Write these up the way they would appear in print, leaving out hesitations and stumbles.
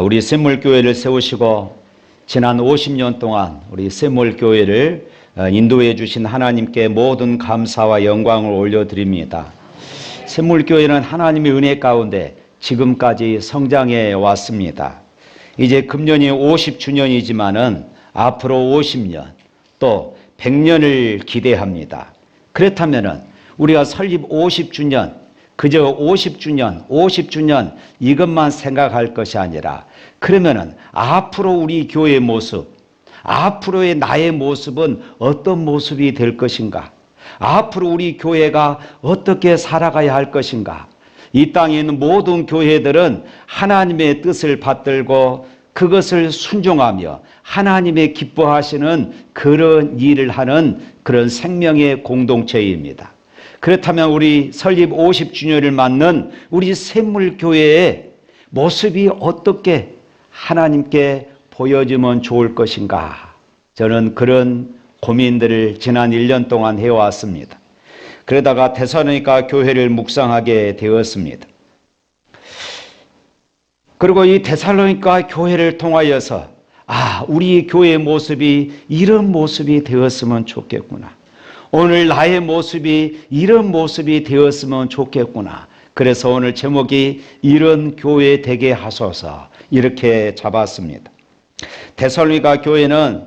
우리 샘물교회를 세우시고 지난 50년 동안 우리 샘물교회를 인도해 주신 하나님께 모든 감사와 영광을 올려드립니다. 샘물교회는 하나님의 은혜 가운데 지금까지 성장해 왔습니다. 이제 금년이 50주년이지만은 앞으로 50년 또 100년을 기대합니다. 그렇다면은 우리가 설립 50주년 그저 50주년 이것만 생각할 것이 아니라 그러면은 앞으로 우리 교회의 모습, 앞으로의 나의 모습은 어떤 모습이 될 것인가? 앞으로 우리 교회가 어떻게 살아가야 할 것인가? 이 땅에 있는 모든 교회들은 하나님의 뜻을 받들고 그것을 순종하며 하나님의 기뻐하시는 그런 일을 하는 그런 생명의 공동체입니다. 그렇다면 우리 설립 50주년을 맞는 우리 샘물교회의 모습이 어떻게 하나님께 보여지면 좋을 것인가? 저는 그런 고민들을 지난 1년 동안 해왔습니다. 그러다가 데살로니가 교회를 묵상하게 되었습니다. 그리고 이 데살로니가 교회를 통하여서 우리 교회의 모습이 이런 모습이 되었으면 좋겠구나. 오늘 나의 모습이 이런 모습이 되었으면 좋겠구나. 그래서 오늘 제목이 이런 교회 되게 하소서 이렇게 잡았습니다. 데살로니가 교회는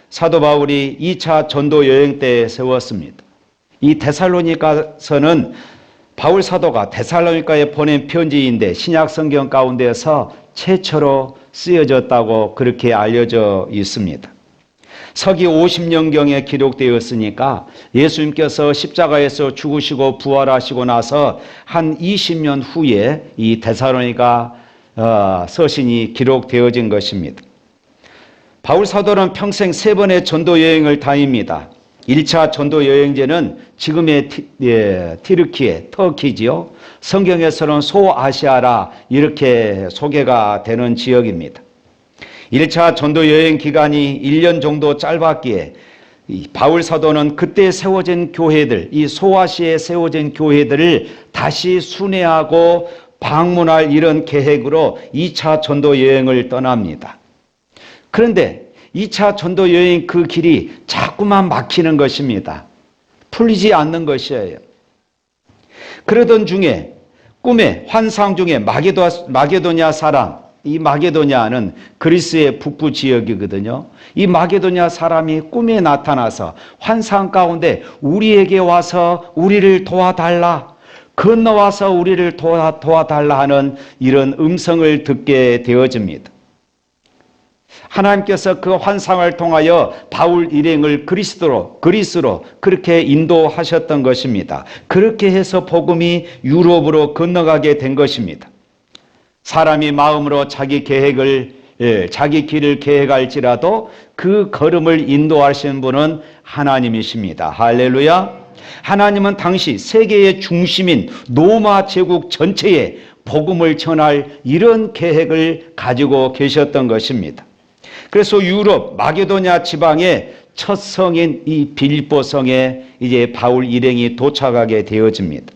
사도 바울이 2차 전도 여행 때 세웠습니다. 이 데살로니가서는 바울 사도가 데살로니가에 보낸 편지인데 신약 성경 가운데서 최초로 쓰여졌다고 그렇게 알려져 있습니다. 서기 50년경에 기록되었으니까 예수님께서 십자가에서 죽으시고 부활하시고 나서 한 20년 후에 이 데살로니가 서신이 기록되어진 것입니다. 바울 사도는 평생 3번의 전도 여행을 다닙니다. 1차 전도 여행지는 지금의 티르키예, 터키지요. 성경에서는 소아시아라 이렇게 소개가 되는 지역입니다. 1차 전도 여행 기간이 1년 정도 짧았기에 바울 사도는 그때 세워진 교회들, 이 소아시아에 세워진 교회들을 다시 순회하고 방문할 이런 계획으로 2차 전도 여행을 떠납니다. 그런데 2차 전도 여행 그 길이 자꾸만 막히는 것입니다. 풀리지 않는 것이에요. 그러던 중에 꿈에 환상 중에 마게도냐 사람, 이 마게도냐는 그리스의 북부 지역이거든요. 이 마게도냐 사람이 꿈에 나타나서 환상 가운데 우리에게 와서 우리를 도와달라, 건너와서 우리를 도와달라 하는 이런 음성을 듣게 되어집니다. 하나님께서 그 환상을 통하여 바울 일행을 그리스로 그렇게 인도하셨던 것입니다. 그렇게 해서 복음이 유럽으로 건너가게 된 것입니다. 사람이 마음으로 자기 길을 계획할지라도 그 걸음을 인도하시는 분은 하나님이십니다. 할렐루야. 하나님은 당시 세계의 중심인 로마 제국 전체에 복음을 전할 이런 계획을 가지고 계셨던 것입니다. 그래서 유럽 마게도냐 지방의 첫 성인 이 빌립보 성에 이제 바울 일행이 도착하게 되어집니다.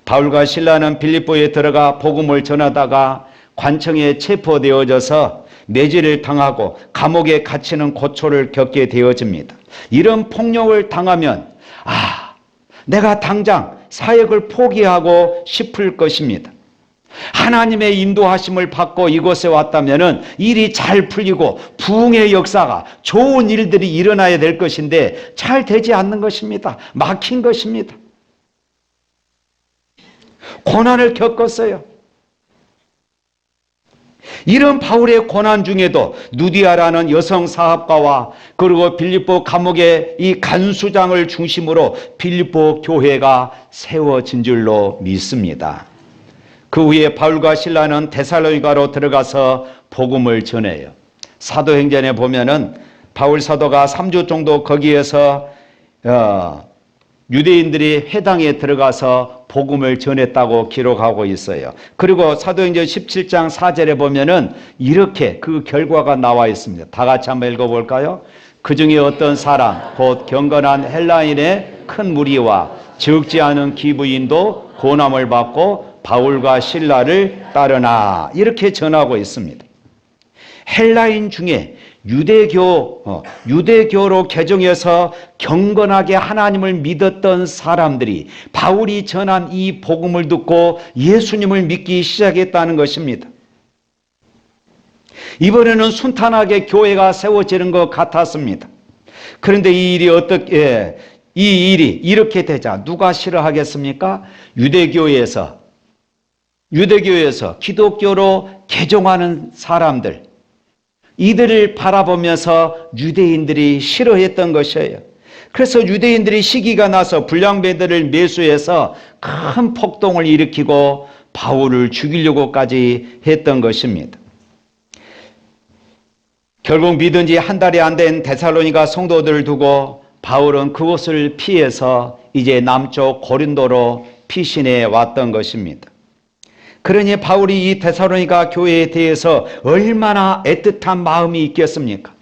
바울과 실라는 빌립보에 들어가 복음을 전하다가 관청에 체포되어져서 매질을 당하고 감옥에 갇히는 고초를 겪게 되어집니다. 이런 폭력을 당하면 내가 당장 사역을 포기하고 싶을 것입니다. 하나님의 인도하심을 받고 이곳에 왔다면 일이 잘 풀리고 부흥의 역사가 좋은 일들이 일어나야 될 것인데 잘 되지 않는 것입니다. 막힌 것입니다. 고난을 겪었어요. 이런 바울의 고난 중에도 누디아라는 여성 사업가와 그리고 빌립보 감옥의 이 간수장을 중심으로 빌립보 교회가 세워진 줄로 믿습니다. 그 후에 바울과 실라는 데살로니가로 들어가서 복음을 전해요. 사도행전에 보면은 바울 사도가 3주 정도 거기에서 유대인들이 회당에 들어가서 복음을 전했다고 기록하고 있어요. 그리고 사도행전 17장 4절에 보면은 이렇게 그 결과가 나와 있습니다. 다 같이 한번 읽어볼까요? 그 중에 어떤 사람 곧 경건한 헬라인의 큰 무리와 적지 않은 기부인도 고난을 받고 바울과 실라를 따르나 이렇게 전하고 있습니다. 헬라인 중에 유대교로 개종해서 경건하게 하나님을 믿었던 사람들이 바울이 전한 이 복음을 듣고 예수님을 믿기 시작했다는 것입니다. 이번에는 순탄하게 교회가 세워지는 것 같았습니다. 그런데 이 일이 이렇게 되자 누가 싫어하겠습니까? 유대교에서 기독교로 개종하는 사람들, 이들을 바라보면서 유대인들이 싫어했던 것이에요. 그래서 유대인들이 시기가 나서 불량배들을 매수해서 큰 폭동을 일으키고 바울을 죽이려고까지 했던 것입니다. 결국 믿은 지 한 달이 안 된 데살로니가 성도들을 두고 바울은 그곳을 피해서 이제 남쪽 고린도로 피신해 왔던 것입니다. 그러니 바울이 이 데살로니가 교회에 대해서 얼마나 애틋한 마음이 있겠습니까?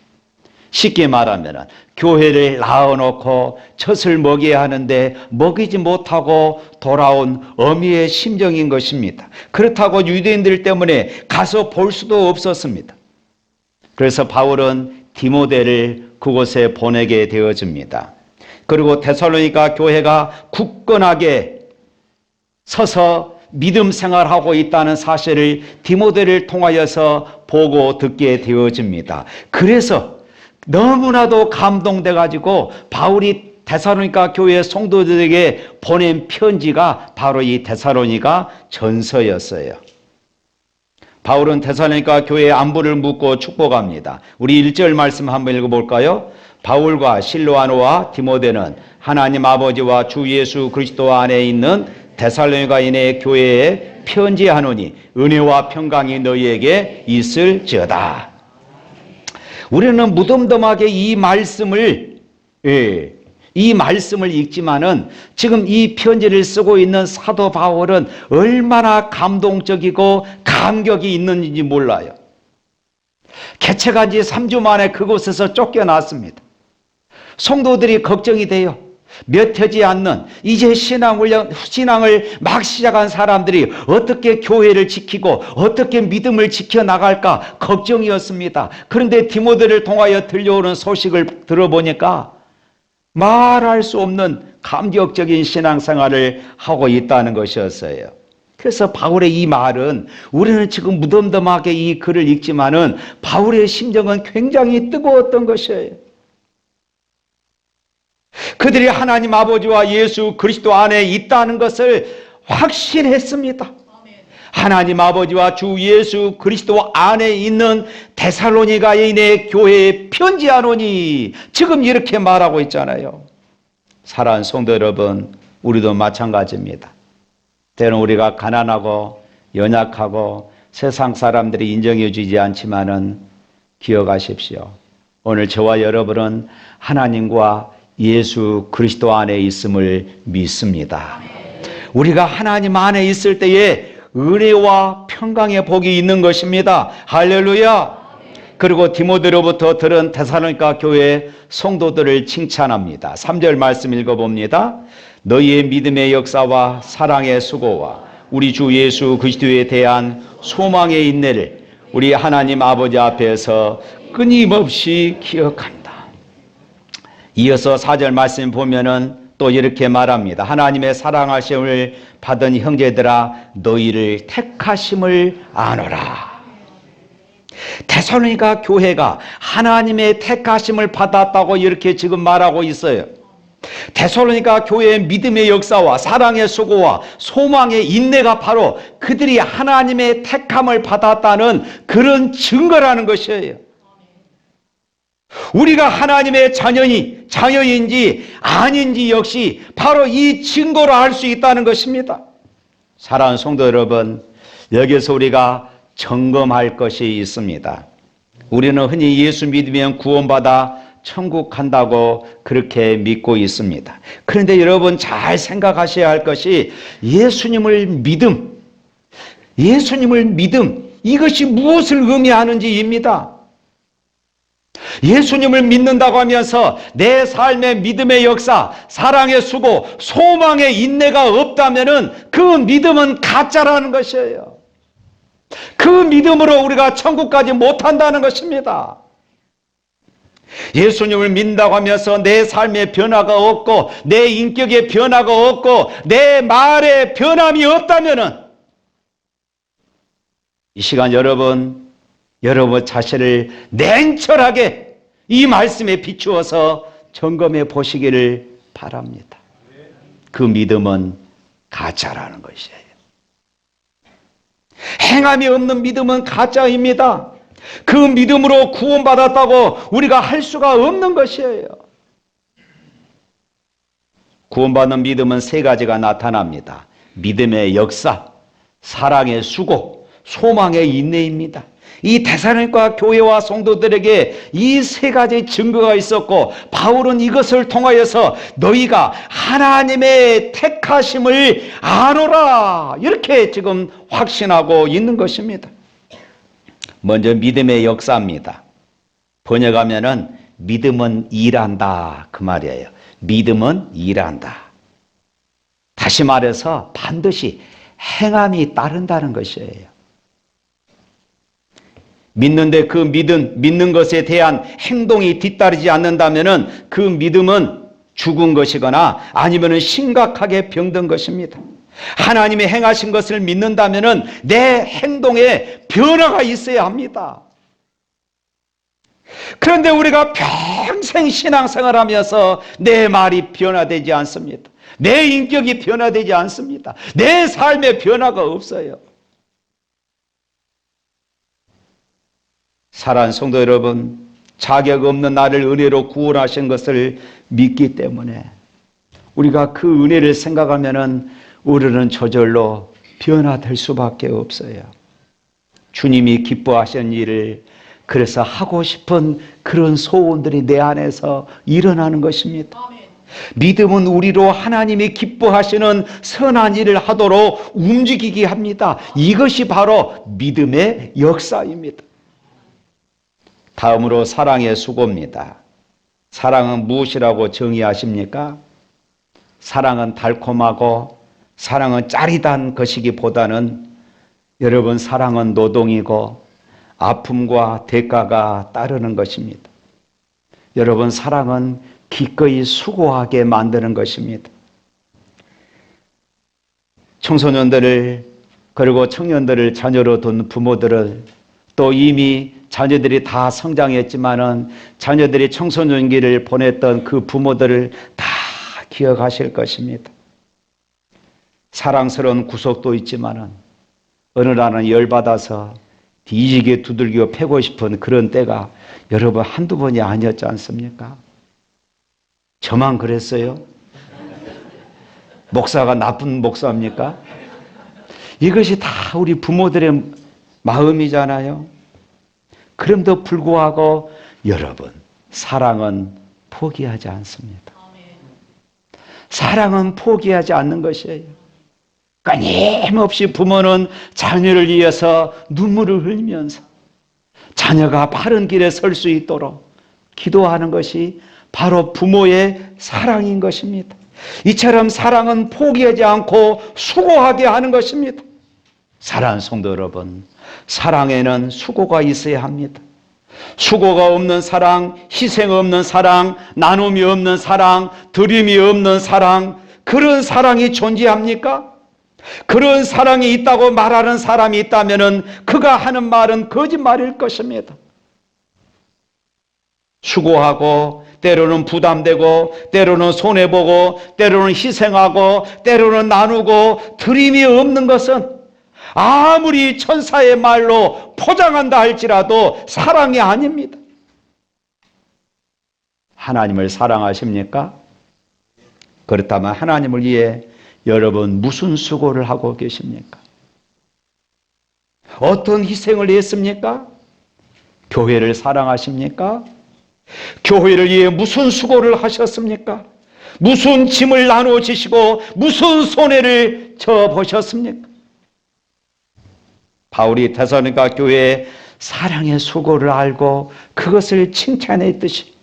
쉽게 말하면 교회를 낳아놓고 젖을 먹여야 하는데 먹이지 못하고 돌아온 어미의 심정인 것입니다. 그렇다고 유대인들 때문에 가서 볼 수도 없었습니다. 그래서 바울은 디모데를 그곳에 보내게 되어집니다. 그리고 데살로니가 교회가 굳건하게 서서 믿음 생활하고 있다는 사실을 디모데를 통하여서 보고 듣게 되어집니다. 그래서 너무나도 감동돼 가지고 바울이 데살로니가 교회 성도들에게 보낸 편지가 바로 이 데살로니가 전서였어요. 바울은 데살로니가 교회의 안부를 묻고 축복합니다. 우리 1절 말씀 한번 읽어볼까요? 바울과 실로아노와 디모데는 하나님 아버지와 주 예수 그리스도 안에 있는 데살로니가인의 교회에 편지하노니 은혜와 평강이 너희에게 있을지어다. 우리는 무덤덤하게 이 말씀을 읽지만은 지금 이 편지를 쓰고 있는 사도 바울은 얼마나 감동적이고 감격이 있는지 몰라요. 개최한 지 3주 만에 그곳에서 쫓겨났습니다. 성도들이 걱정이 돼요. 몇 해지 않는 이제 신앙을 막 시작한 사람들이 어떻게 교회를 지키고 어떻게 믿음을 지켜나갈까 걱정이었습니다. 그런데 디모데를 통하여 들려오는 소식을 들어보니까 말할 수 없는 감격적인 신앙생활을 하고 있다는 것이었어요. 그래서 바울의 이 말은 우리는 지금 무덤덤하게 이 글을 읽지만은 바울의 심정은 굉장히 뜨거웠던 것이에요. 그들이 하나님 아버지와 예수 그리스도 안에 있다는 것을 확신했습니다. 하나님 아버지와 주 예수 그리스도 안에 있는 데살로니가인의 교회에 편지하노니 지금 이렇게 말하고 있잖아요. 사랑하는 성도 여러분, 우리도 마찬가지입니다. 때는 우리가 가난하고 연약하고 세상 사람들이 인정해 주지 않지만은 기억하십시오. 오늘 저와 여러분은 하나님과 예수 그리스도 안에 있음을 믿습니다. 우리가 하나님 안에 있을 때에 은혜와 평강의 복이 있는 것입니다. 할렐루야. 그리고 디모데로부터 들은 데살로니가 교회 성도들을 칭찬합니다. 3절 말씀 읽어봅니다. 너희의 믿음의 역사와 사랑의 수고와 우리 주 예수 그리스도에 대한 소망의 인내를 우리 하나님 아버지 앞에서 끊임없이 기억한다. 이어서 4절 말씀 보면은 또 이렇게 말합니다. 하나님의 사랑하심을 받은 형제들아 너희를 택하심을 아노라. 데살로니가 교회가 하나님의 택하심을 받았다고 이렇게 지금 말하고 있어요. 데살로니가 교회의 믿음의 역사와 사랑의 수고와 소망의 인내가 바로 그들이 하나님의 택함을 받았다는 그런 증거라는 것이에요. 우리가 하나님의 자녀인지 아닌지 역시 바로 이 증거로 알 수 있다는 것입니다. 사랑하는 성도 여러분, 여기서 우리가 점검할 것이 있습니다. 우리는 흔히 예수 믿으면 구원받아 천국 간다고 그렇게 믿고 있습니다. 그런데 여러분 잘 생각하셔야 할 것이 예수님을 믿음 이것이 무엇을 의미하는지입니다. 예수님을 믿는다고 하면서 내 삶의 믿음의 역사, 사랑의 수고, 소망의 인내가 없다면은 그 믿음은 가짜라는 것이에요. 그 믿음으로 우리가 천국까지 못한다는 것입니다. 예수님을 믿는다고 하면서 내 삶에 변화가 없고 내 인격에 변화가 없고 내 말에 변함이 없다면은 이 시간 여러분 자신을 냉철하게 이 말씀에 비추어서 점검해 보시기를 바랍니다. 그 믿음은 가짜라는 것이에요. 행함이 없는 믿음은 가짜입니다. 그 믿음으로 구원받았다고 우리가 할 수가 없는 것이에요. 구원받는 믿음은 세 가지가 나타납니다. 믿음의 역사, 사랑의 수고, 소망의 인내입니다. 이 데살로니가 교회와 성도들에게 이 세 가지 증거가 있었고 바울은 이것을 통하여서 너희가 하나님의 택하심을 아노라 이렇게 지금 확신하고 있는 것입니다. 먼저 믿음의 역사입니다. 번역하면은 믿음은 일한다 그 말이에요. 믿음은 일한다. 다시 말해서 반드시 행함이 따른다는 것이에요. 믿는데 그 믿는 것에 대한 행동이 뒤따르지 않는다면은 그 믿음은 죽은 것이거나 아니면은 심각하게 병든 것입니다. 하나님의 행하신 것을 믿는다면은 내 행동에 변화가 있어야 합니다. 그런데 우리가 평생 신앙생활 하면서 내 말이 변화되지 않습니다. 내 인격이 변화되지 않습니다. 내 삶에 변화가 없어요. 사랑하는 성도 여러분, 자격 없는 나를 은혜로 구원하신 것을 믿기 때문에 우리가 그 은혜를 생각하면은 우리는 저절로 변화될 수밖에 없어요. 주님이 기뻐하신 일을 그래서 하고 싶은 그런 소원들이 내 안에서 일어나는 것입니다. 믿음은 우리로 하나님이 기뻐하시는 선한 일을 하도록 움직이게 합니다. 이것이 바로 믿음의 역사입니다. 다음으로 사랑의 수고입니다. 사랑은 무엇이라고 정의하십니까? 사랑은 달콤하고 사랑은 짜릿한 것이기보다는 여러분 사랑은 노동이고 아픔과 대가가 따르는 것입니다. 여러분 사랑은 기꺼이 수고하게 만드는 것입니다. 청소년들을 그리고 청년들을 자녀로 둔 부모들을 또 이미 자녀들이 다 성장했지만은 자녀들이 청소년기를 보냈던 그 부모들을 다 기억하실 것입니다. 사랑스러운 구속도 있지만은 어느 날은 열받아서 뒤지게 두들겨 패고 싶은 그런 때가 여러분 한두 번이 아니었지 않습니까? 저만 그랬어요? 목사가 나쁜 목사입니까? 이것이 다 우리 부모들의 마음이잖아요. 그럼에도 불구하고 여러분 사랑은 포기하지 않습니다. 사랑은 포기하지 않는 것이에요. 끊임없이 부모는 자녀를 위해서 눈물을 흘리면서 자녀가 바른 길에 설 수 있도록 기도하는 것이 바로 부모의 사랑인 것입니다. 이처럼 사랑은 포기하지 않고 수고하게 하는 것입니다. 사랑하는 성도 여러분, 사랑에는 수고가 있어야 합니다. 수고가 없는 사랑, 희생 없는 사랑, 나눔이 없는 사랑, 드림이 없는 사랑, 그런 사랑이 존재합니까? 그런 사랑이 있다고 말하는 사람이 있다면 그가 하는 말은 거짓말일 것입니다. 수고하고 때로는 부담되고 때로는 손해보고 때로는 희생하고 때로는 나누고 드림이 없는 것은 아무리 천사의 말로 포장한다 할지라도 사랑이 아닙니다. 하나님을 사랑하십니까? 그렇다면 하나님을 위해 여러분 무슨 수고를 하고 계십니까? 어떤 희생을 했습니까? 교회를 사랑하십니까? 교회를 위해 무슨 수고를 하셨습니까? 무슨 짐을 나누어지시고 무슨 손해를 져보셨습니까? 바울이 데살로니가 교회에 사랑의 수고를 알고 그것을 칭찬했듯이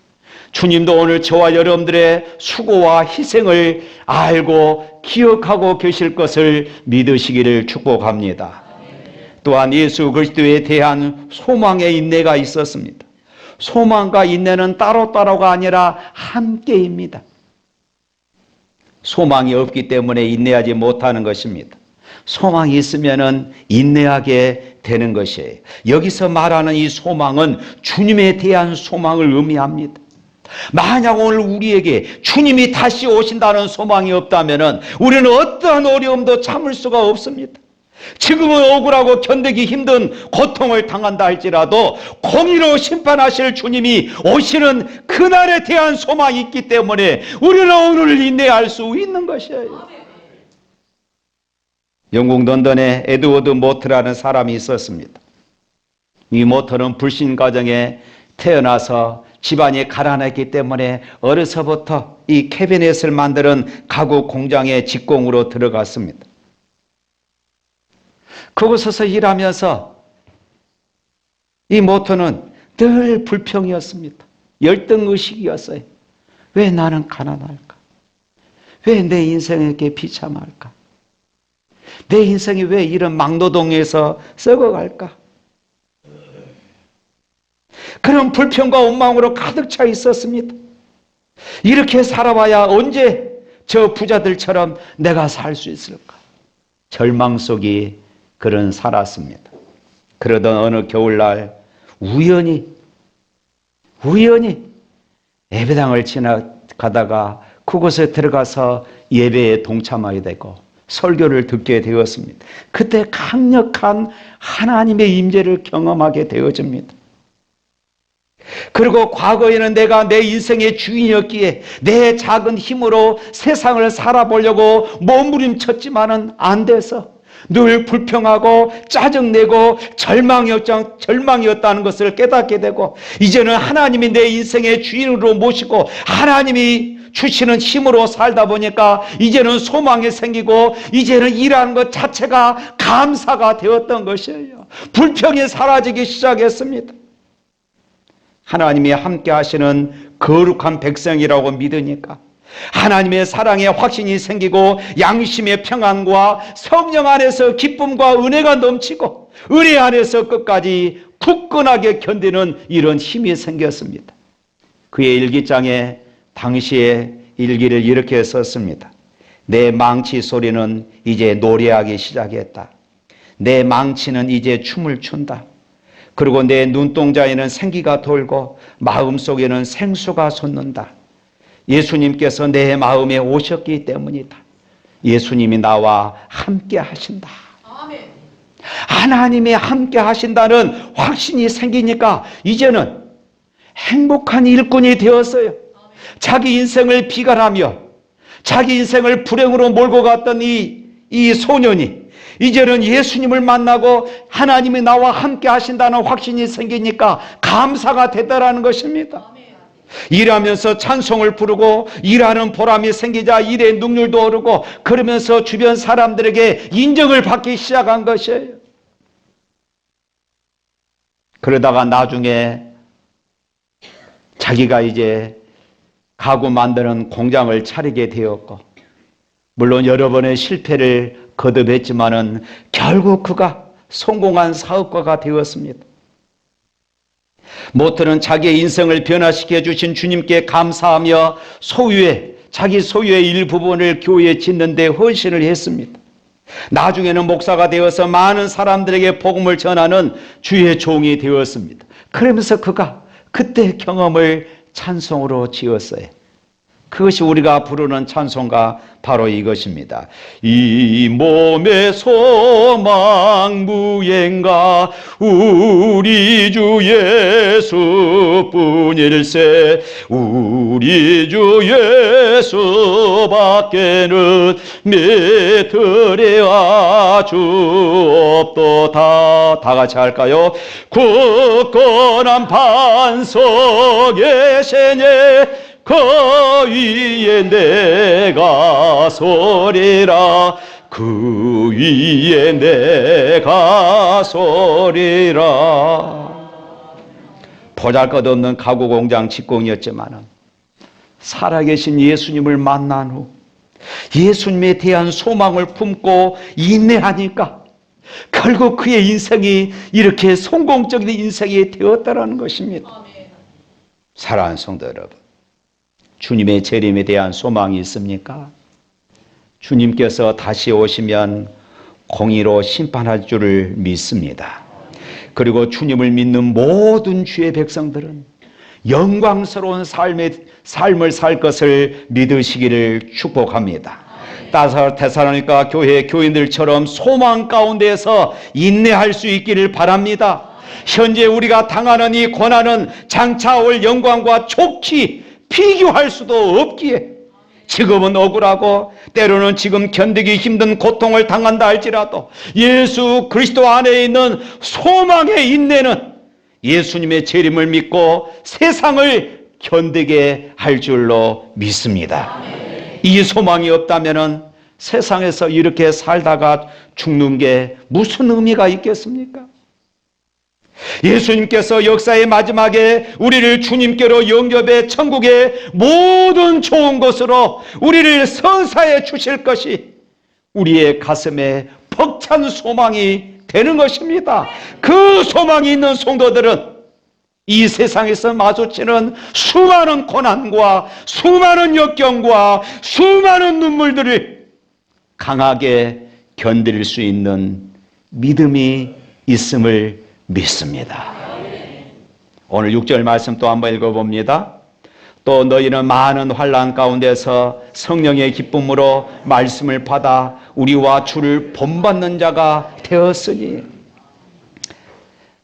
주님도 오늘 저와 여러분들의 수고와 희생을 알고 기억하고 계실 것을 믿으시기를 축복합니다. 또한 예수 그리스도에 대한 소망의 인내가 있었습니다. 소망과 인내는 따로따로가 아니라 함께입니다. 소망이 없기 때문에 인내하지 못하는 것입니다. 소망이 있으면 인내하게 되는 것이에요. 여기서 말하는 이 소망은 주님에 대한 소망을 의미합니다. 만약 오늘 우리에게 주님이 다시 오신다는 소망이 없다면 우리는 어떠한 어려움도 참을 수가 없습니다. 지금은 억울하고 견디기 힘든 고통을 당한다 할지라도 공의로 심판하실 주님이 오시는 그날에 대한 소망이 있기 때문에 우리는 오늘 인내할 수 있는 것이에요. 영국 런던에 에드워드 모트라는 사람이 있었습니다. 이 모트는 불신 가정에 태어나서 집안이 가난했기 때문에 어려서부터 이 캐비넷을 만드는 가구 공장에 직공으로 들어갔습니다. 그곳에서 일하면서 이 모토는 늘 불평이었습니다. 열등의식이었어요. 왜 나는 가난할까? 왜 내 인생에게 비참할까? 내 인생이 왜 이런 막노동에서 썩어갈까? 그런 불평과 원망으로 가득 차 있었습니다. 이렇게 살아봐야 언제 저 부자들처럼 내가 살 수 있을까? 절망 속이 그런 살았습니다. 그러던 어느 겨울날 우연히 예배당을 지나가다가 그곳에 들어가서 예배에 동참하게 되고 설교를 듣게 되었습니다. 그때 강력한 하나님의 임재를 경험하게 되어집니다. 그리고 과거에는 내가 내 인생의 주인이었기에 내 작은 힘으로 세상을 살아보려고 몸부림쳤지만은 안 돼서 늘 불평하고 짜증내고 절망이었다는 것을 깨닫게 되고 이제는 하나님이 내 인생의 주인으로 모시고 하나님이 주시는 힘으로 살다 보니까 이제는 소망이 생기고 이제는 일하는 것 자체가 감사가 되었던 것이에요. 불평이 사라지기 시작했습니다. 하나님이 함께 하시는 거룩한 백성이라고 믿으니까 하나님의 사랑에 확신이 생기고 양심의 평안과 성령 안에서 기쁨과 은혜가 넘치고 은혜 안에서 끝까지 굳건하게 견디는 이런 힘이 생겼습니다. 그의 일기장에 당시에 일기를 이렇게 썼습니다. 내 망치 소리는 이제 노래하기 시작했다. 내 망치는 이제 춤을 춘다. 그리고 내 눈동자에는 생기가 돌고 마음속에는 생수가 솟는다. 예수님께서 내 마음에 오셨기 때문이다. 예수님이 나와 함께 하신다. 아멘. 하나님이 함께 하신다는 확신이 생기니까 이제는 행복한 일꾼이 되었어요. 아멘. 자기 인생을 비관하며 자기 인생을 불행으로 몰고 갔던 이 소년이 이제는 예수님을 만나고 하나님이 나와 함께 하신다는 확신이 생기니까 감사가 되더라는 것입니다. 아멘. 일하면서 찬송을 부르고 일하는 보람이 생기자 일의 능률도 오르고 그러면서 주변 사람들에게 인정을 받기 시작한 것이에요. 그러다가 나중에 자기가 이제 가구 만드는 공장을 차리게 되었고 물론 여러 번의 실패를 거듭했지만은 결국 그가 성공한 사업가가 되었습니다. 모트는 자기의 인생을 변화시켜 주신 주님께 감사하며 자기 소유의 일부분을 교회에 짓는 데 헌신을 했습니다. 나중에는 목사가 되어서 많은 사람들에게 복음을 전하는 주의 종이 되었습니다. 그러면서 그가 그때 경험을 찬송으로 지었어요. 그것이 우리가 부르는 찬송가 바로 이것입니다. 이 몸의 소망 무엔가 우리 주 예수뿐일세 우리 주 예수밖에는 믿으랴 주 없도다. 다 같이 할까요? 굳건한 반석에 세네 그 위에 내가 서리라 그 그 위에 내가 서리라. 보잘것없는 가구 공장 직공이었지만 살아계신 예수님을 만난 후 예수님에 대한 소망을 품고 인내하니까 결국 그의 인생이 이렇게 성공적인 인생이 되었다는 것입니다. 사랑하는 성도 여러분, 주님의 재림에 대한 소망이 있습니까? 주님께서 다시 오시면 공의로 심판할 줄을 믿습니다. 그리고 주님을 믿는 모든 주의 백성들은 영광스러운 삶을 살 것을 믿으시기를 축복합니다. 따라서 데살로니가 교회 교인들처럼 소망 가운데에서 인내할 수 있기를 바랍니다. 현재 우리가 당하는 이 고난은 장차 올 영광과 좋게 비교할 수도 없기에 지금은 억울하고 때로는 지금 견디기 힘든 고통을 당한다 할지라도 예수 그리스도 안에 있는 소망의 인내는 예수님의 재림을 믿고 세상을 견디게 할 줄로 믿습니다. 이 소망이 없다면 세상에서 이렇게 살다가 죽는 게 무슨 의미가 있겠습니까? 예수님께서 역사의 마지막에 우리를 주님께로 영접해 천국의 모든 좋은 것으로 우리를 선사해 주실 것이 우리의 가슴에 벅찬 소망이 되는 것입니다. 그 소망이 있는 성도들은 이 세상에서 마주치는 수많은 고난과 수많은 역경과 수많은 눈물들을 강하게 견딜 수 있는 믿음이 있음을 믿습니다. 오늘 6절 말씀 또 한번 읽어봅니다. 또 너희는 많은 환난 가운데서 성령의 기쁨으로 말씀을 받아 우리와 주를 본받는 자가 되었으니.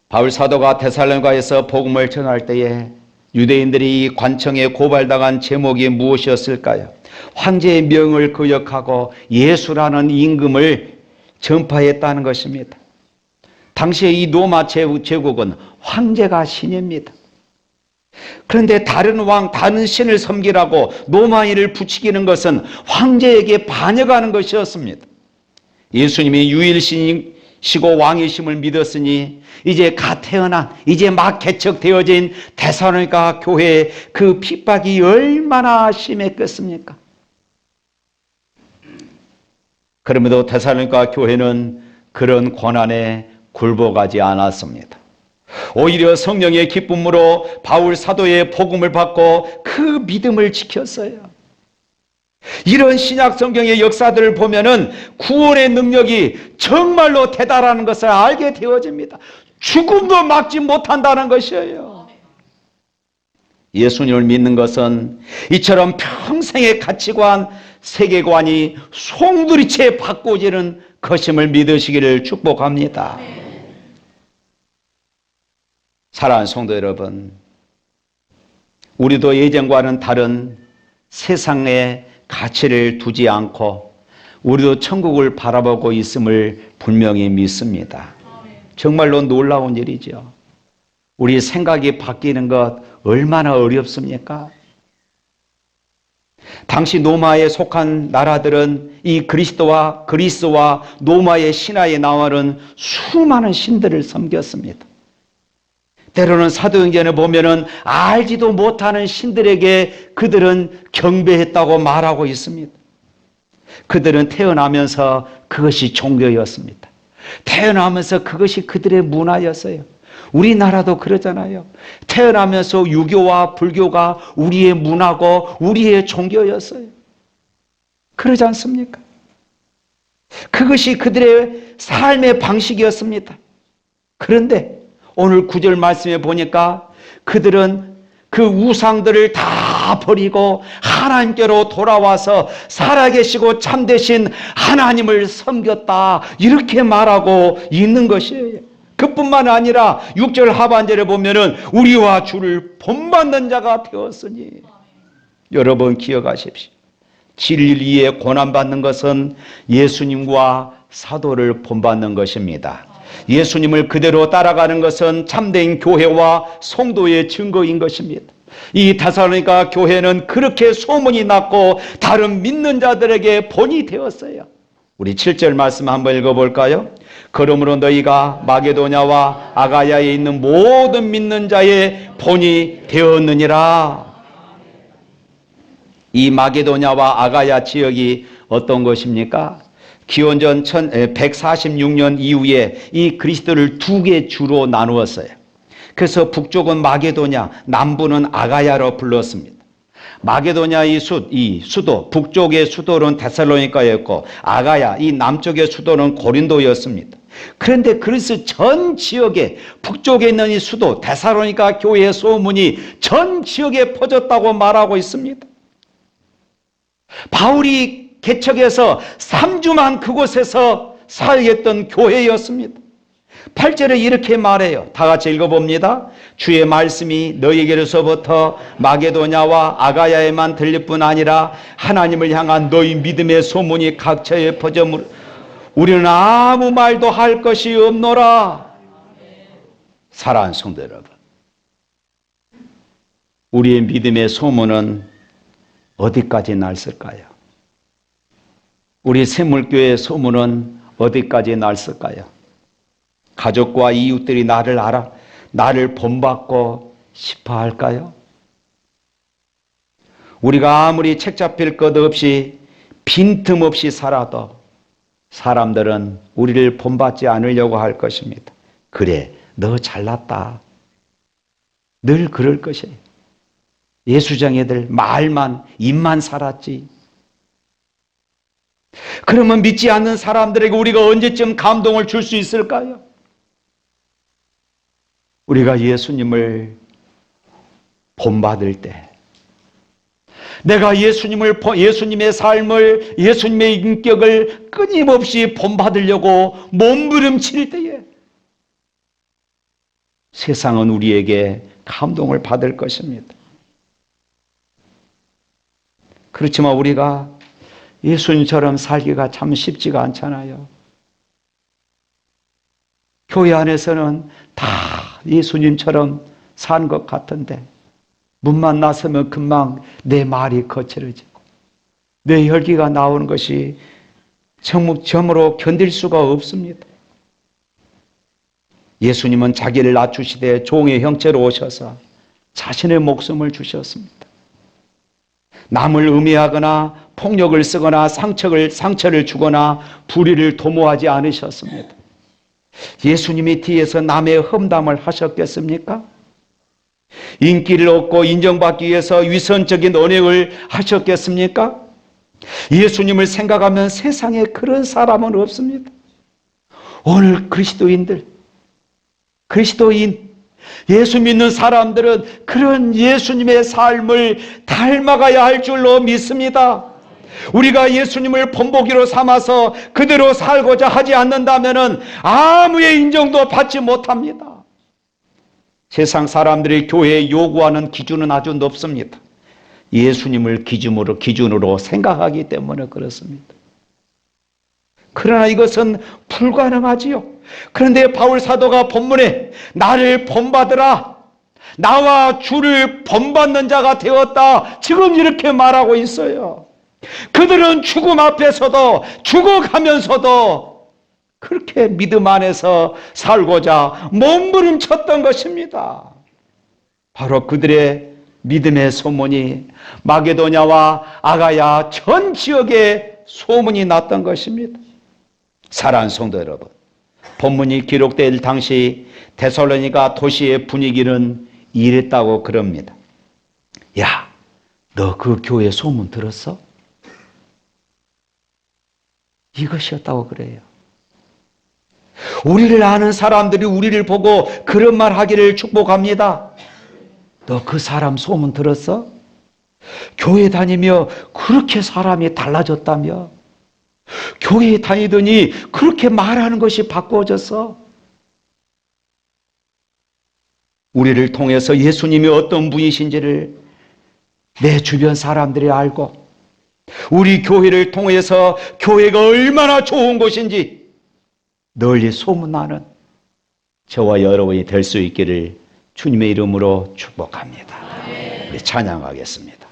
바울 사도가 데살로니가에서 복음을 전할 때에 유대인들이 관청에 고발당한 제목이 무엇이었을까요? 황제의 명을 거역하고 예수라는 임금을 전파했다는 것입니다. 당시에 이 로마 제국은 황제가 신입니다. 그런데 다른 왕, 다른 신을 섬기라고 로마인을 부추기는 것은 황제에게 반역하는 것이었습니다. 예수님이 유일신이시고 왕이심을 믿었으니 이제 갓 태어난, 이제 막 개척되어진 데살로니가 교회의 그 핍박이 얼마나 심했겠습니까? 그럼에도 데살로니가 교회는 그런 고난에 굴복하지 않았습니다. 오히려 성령의 기쁨으로 바울 사도의 복음을 받고 그 믿음을 지켰어요. 이런 신약 성경의 역사들을 보면은 구원의 능력이 정말로 대단한 것을 알게 되어집니다. 죽음도 막지 못한다는 것이에요. 예수님을 믿는 것은 이처럼 평생의 가치관, 세계관이 송두리째 바꿔지는 것임을 믿으시기를 축복합니다. 사랑하는 성도 여러분, 우리도 예전과는 다른 세상의 가치를 두지 않고 우리도 천국을 바라보고 있음을 분명히 믿습니다. 정말로 놀라운 일이죠. 우리 생각이 바뀌는 것 얼마나 어렵습니까? 당시 로마에 속한 나라들은 이 그리스도와 그리스와 로마의 신화에 나오는 수많은 신들을 섬겼습니다. 때로는 사도행전에 보면은 알지도 못하는 신들에게 그들은 경배했다고 말하고 있습니다. 그들은 태어나면서 그것이 종교였습니다. 태어나면서 그것이 그들의 문화였어요. 우리나라도 그러잖아요. 태어나면서 유교와 불교가 우리의 문화고 우리의 종교였어요. 그러지 않습니까? 그것이 그들의 삶의 방식이었습니다. 그런데 오늘 9절 말씀에 보니까 그들은 그 우상들을 다 버리고 하나님께로 돌아와서 살아계시고 참되신 하나님을 섬겼다, 이렇게 말하고 있는 것이에요. 그뿐만 아니라 6절 하반절에 보면은 우리와 주를 본받는 자가 되었으니. 여러분 기억하십시오. 진리에 고난받는 것은 예수님과 사도를 본받는 것입니다. 예수님을 그대로 따라가는 것은 참된 교회와 성도의 증거인 것입니다. 이 데살로니가 교회는 그렇게 소문이 났고 다른 믿는 자들에게 본이 되었어요. 우리 7절 말씀 한번 읽어볼까요? 그러므로 너희가 마게도냐와 아가야에 있는 모든 믿는 자의 본이 되었느니라. 이 마게도냐와 아가야 지역이 어떤 것입니까? 기원전 146년 이후에 이 그리스도를 두 개 주로 나누었어요. 그래서 북쪽은 마게도냐, 남부는 아가야로 불렀습니다. 마게도냐 이 수도, 북쪽의 수도는 데살로니가였고 아가야 이 남쪽의 수도는 고린도였습니다. 그런데 그리스 전 지역에 북쪽에 있는 이 수도 데살로니가 교회의 소문이 전 지역에 퍼졌다고 말하고 있습니다. 바울이 개척해서 3주만 그곳에서 사역했던 교회였습니다. 8절에 이렇게 말해요. 다 같이 읽어봅니다. 주의 말씀이 너희에게로서부터 마게도냐와 아가야에만 들릴 뿐 아니라 하나님을 향한 너희 믿음의 소문이 각처에 퍼져므로 우리는 아무 말도 할 것이 없노라. 사랑하는 성도 여러분, 우리의 믿음의 소문은 어디까지 날쓸까요? 우리 샘물교회의 소문은 어디까지 날쓸까요? 가족과 이웃들이 나를 알아, 나를 본받고 싶어 할까요? 우리가 아무리 책 잡힐 것 없이 빈틈없이 살아도 사람들은 우리를 본받지 않으려고 할 것입니다. 그래, 너 잘났다. 늘 그럴 것이에요. 예수장애들 말만, 입만 살았지. 그러면 믿지 않는 사람들에게 우리가 언제쯤 감동을 줄 수 있을까요? 우리가 예수님을 본받을 때, 내가 예수님의 삶을, 예수님의 인격을 끊임없이 본받으려고 몸부림칠 때에 세상은 우리에게 감동을 받을 것입니다. 그렇지만 우리가 예수님처럼 살기가 참 쉽지가 않잖아요. 교회 안에서는 다 예수님처럼 산 것 같은데 문만 나서면 금방 내 말이 거칠어지고 내 혈기가 나오는 것이 점으로 견딜 수가 없습니다. 예수님은 자기를 낮추시되 종의 형체로 오셔서 자신의 목숨을 주셨습니다. 남을 음해하거나 폭력을 쓰거나 상처를 주거나 불의를 도모하지 않으셨습니다. 예수님이 뒤에서 남의 험담을 하셨겠습니까? 인기를 얻고 인정받기 위해서 위선적인 언행을 하셨겠습니까? 예수님을 생각하면 세상에 그런 사람은 없습니다. 오늘 그리스도인, 예수 믿는 사람들은 그런 예수님의 삶을 닮아가야 할 줄로 믿습니다. 우리가 예수님을 본보기로 삼아서 그대로 살고자 하지 않는다면 아무의 인정도 받지 못합니다. 세상 사람들이 교회에 요구하는 기준은 아주 높습니다. 예수님을 기준으로 생각하기 때문에 그렇습니다. 그러나 이것은 불가능하지요. 그런데 바울 사도가 본문에 나를 본받으라, 나와 주를 본받는 자가 되었다, 지금 이렇게 말하고 있어요. 그들은 죽음 앞에서도 죽어가면서도 그렇게 믿음 안에서 살고자 몸부림쳤던 것입니다. 바로 그들의 믿음의 소문이 마게도냐와 아가야 전 지역에 소문이 났던 것입니다. 사랑하는 성도 여러분, 본문이 기록될 당시 데살로니가 도시의 분위기는 이랬다고 그럽니다. 야, 너 그 교회 소문 들었어? 이것이었다고 그래요. 우리를 아는 사람들이 우리를 보고 그런 말 하기를 축복합니다. 너 그 사람 소문 들었어? 교회 다니며 그렇게 사람이 달라졌다며? 교회에 다니더니 그렇게 말하는 것이 바꾸어졌어? 우리를 통해서 예수님이 어떤 분이신지를 내 주변 사람들이 알고 우리 교회를 통해서 교회가 얼마나 좋은 곳인지 널리 소문나는 저와 여러분이 될 수 있기를 주님의 이름으로 축복합니다. 우리 찬양하겠습니다.